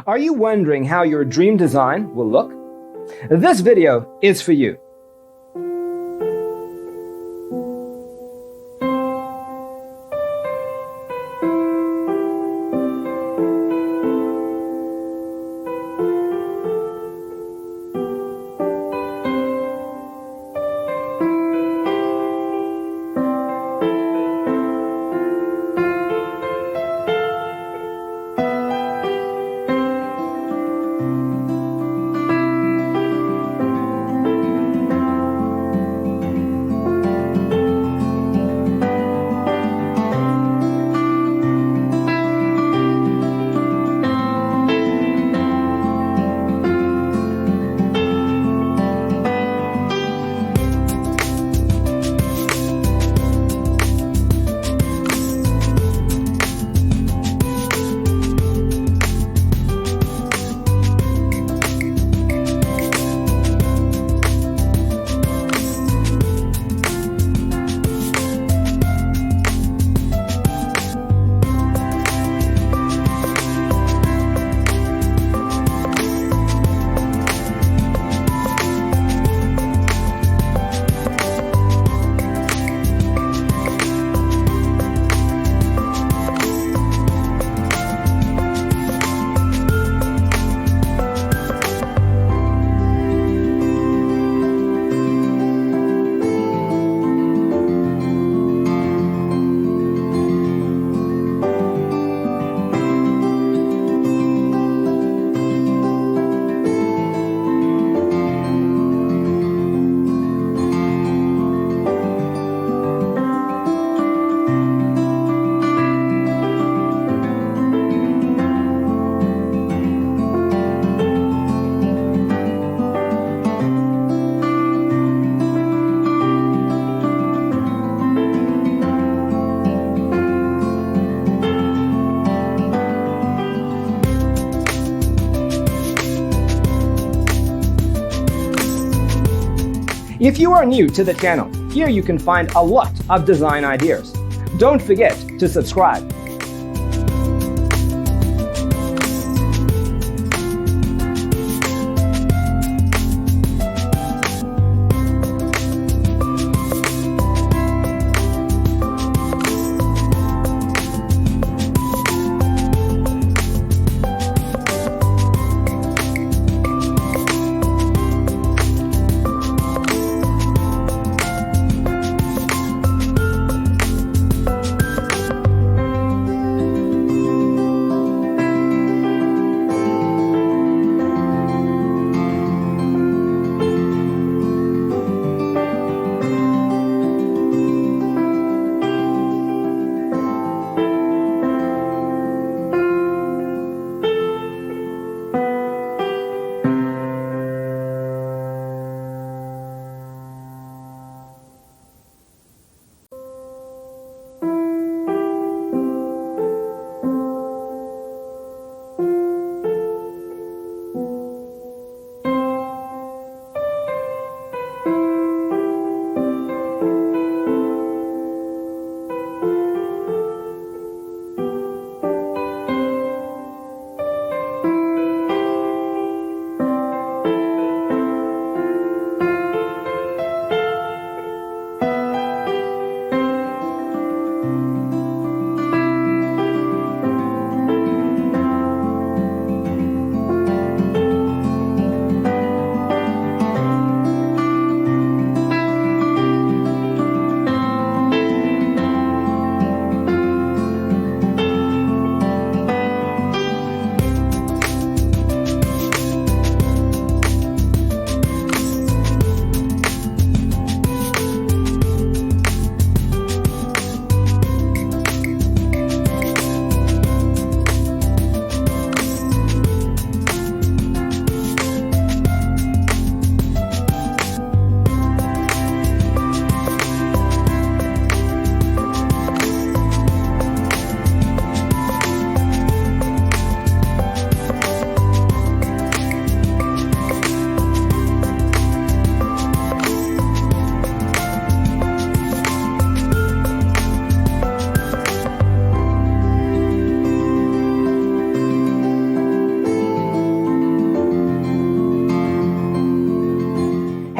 Are you wondering how your dream design will look? This video is for you. If you are new to the channel, here you can find a lot of design ideas. Don't forget to subscribe.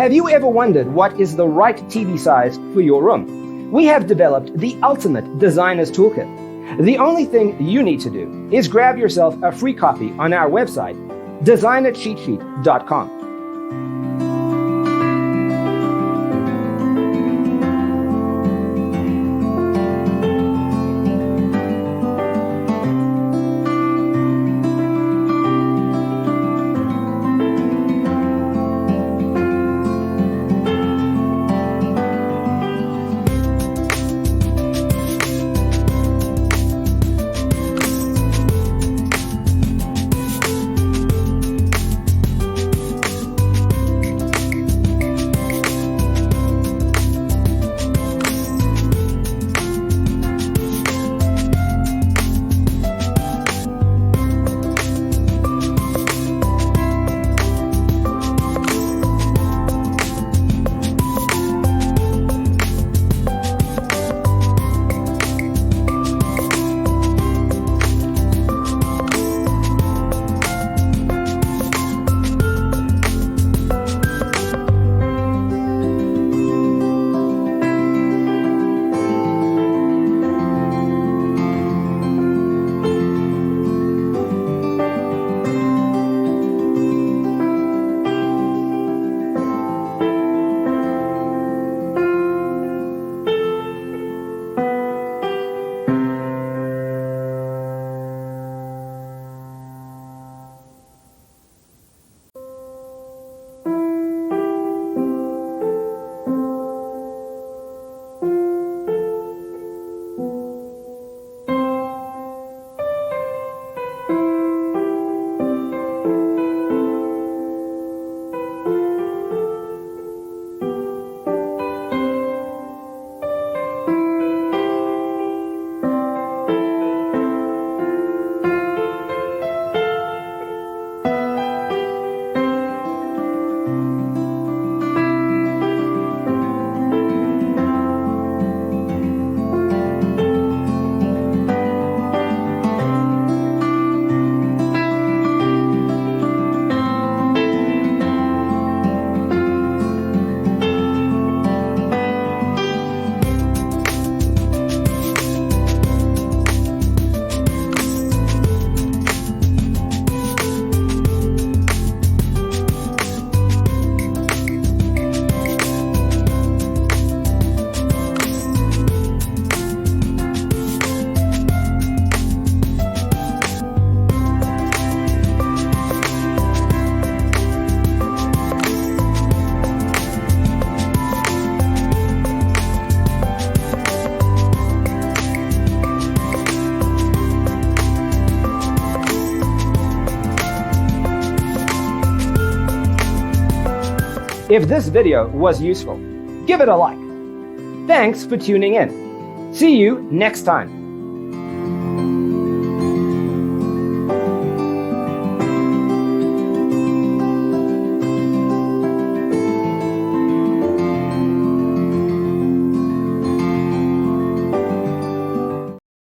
Have you ever wondered what is the right TV size for your room? We have developed the ultimate designer's toolkit. The only thing you need to do is grab yourself a free copy on our website, designercheatsheet.com. If this video was useful, give it a like. Thanks for tuning in. See you next time.